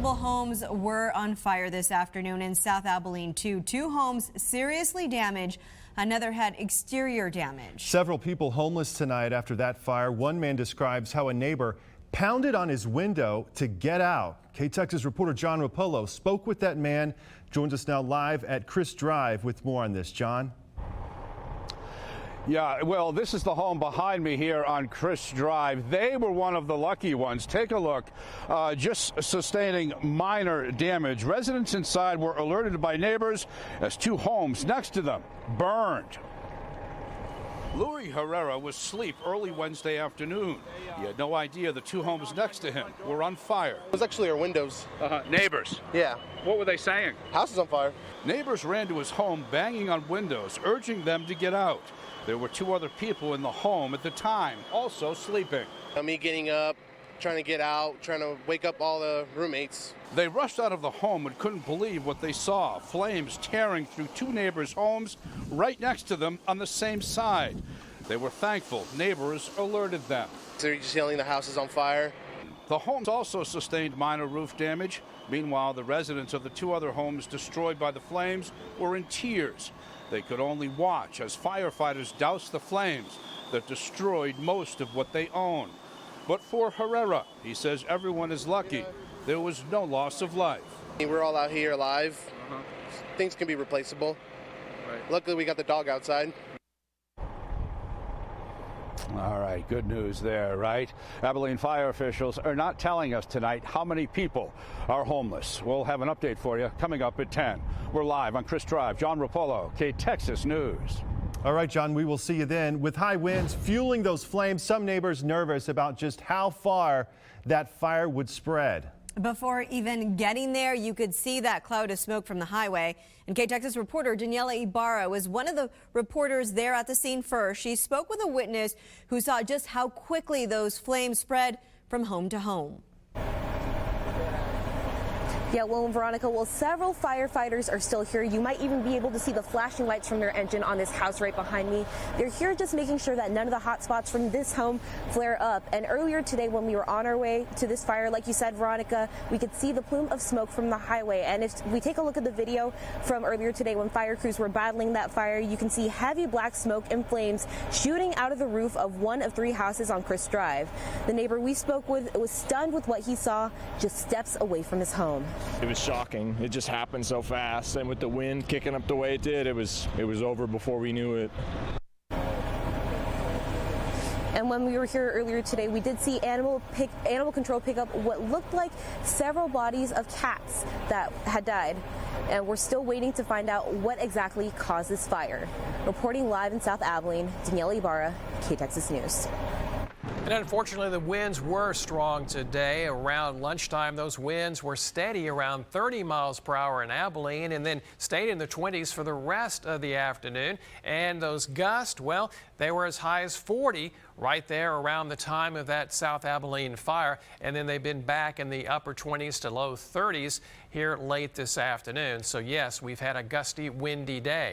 Multiple homes were on fire this afternoon in South Abilene, too. Two homes seriously damaged. Another had exterior damage. Several people homeless tonight after that fire. One man describes how a neighbor pounded on his window to get out. KTX's reporter John Rapolo spoke with that man. Joins us now live at Chris Drive with more on this. John? Yeah, well, this is the home behind me here on Chris Drive. They were one of the lucky ones. Take a look, just sustaining minor damage. Residents inside were alerted by neighbors as two homes next to them burned. Louis Herrera was asleep early Wednesday afternoon. He had no idea the two homes next to him were on fire. It was actually our windows. Neighbors? Yeah. What were they saying? House is on fire. Neighbors ran to his home banging on windows, urging them to get out. There were two other people in the home at the time, also sleeping. Me getting up, trying to get out, trying to wake up all the roommates. They rushed out of the home and couldn't believe what they saw. Flames tearing through two neighbors' homes right next to them on the same side. They were thankful neighbors alerted them. So they're just yelling the house is on fire. The homes also sustained minor roof damage. Meanwhile, the residents of the two other homes destroyed by the flames were in tears. They could only watch as firefighters doused the flames that destroyed most of what they own. But for Herrera, he says everyone is lucky. There was no loss of life. We're all out here alive. Things can be replaceable. Right. Luckily, we got the dog outside. All right, good news there, right? Abilene fire officials are not telling us tonight how many people are homeless. We'll have an update for you coming up at 10. We're live on Chris Drive. John Rapolo, KTXS News. All right, John, we will see you then. With high winds fueling those flames, some neighbors nervous about just how far that fire would spread. Before even getting there, you could see that cloud of smoke from the highway. And KTX's reporter Daniela Ibarra was one of the reporters there at the scene first. She spoke with a witness who saw just how quickly those flames spread from home to home. Yeah, well, Veronica, several firefighters are still here. You might even be able to see the flashing lights from their engine on this house right behind me. They're here just making sure that none of the hot spots from this home flare up. And earlier today, when we were on our way to this fire, like you said, Veronica, we could see the plume of smoke from the highway. And if we take a look at the video from earlier today when fire crews were battling that fire, you can see heavy black smoke and flames shooting out of the roof of one of three houses on Chris Drive. The neighbor we spoke with was stunned with what he saw just steps away from his home. It was shocking. It just happened so fast, and with the wind kicking up the way it did, it was over before we knew it. And when we were here earlier today, we did see animal control pick up what looked like several bodies of cats that had died. And we're still waiting to find out what exactly caused this fire. Reporting live in South Abilene, Daniela Ibarra, KTXS News. And unfortunately, the winds were strong today. Around lunchtime, those winds were steady around 30 miles per hour in Abilene and then stayed in the 20s for the rest of the afternoon. And those gusts, well, they were as high as 40 right there around the time of that South Abilene fire. And then they've been back in the upper 20s to low 30s here late this afternoon. So, yes, we've had a gusty, windy day.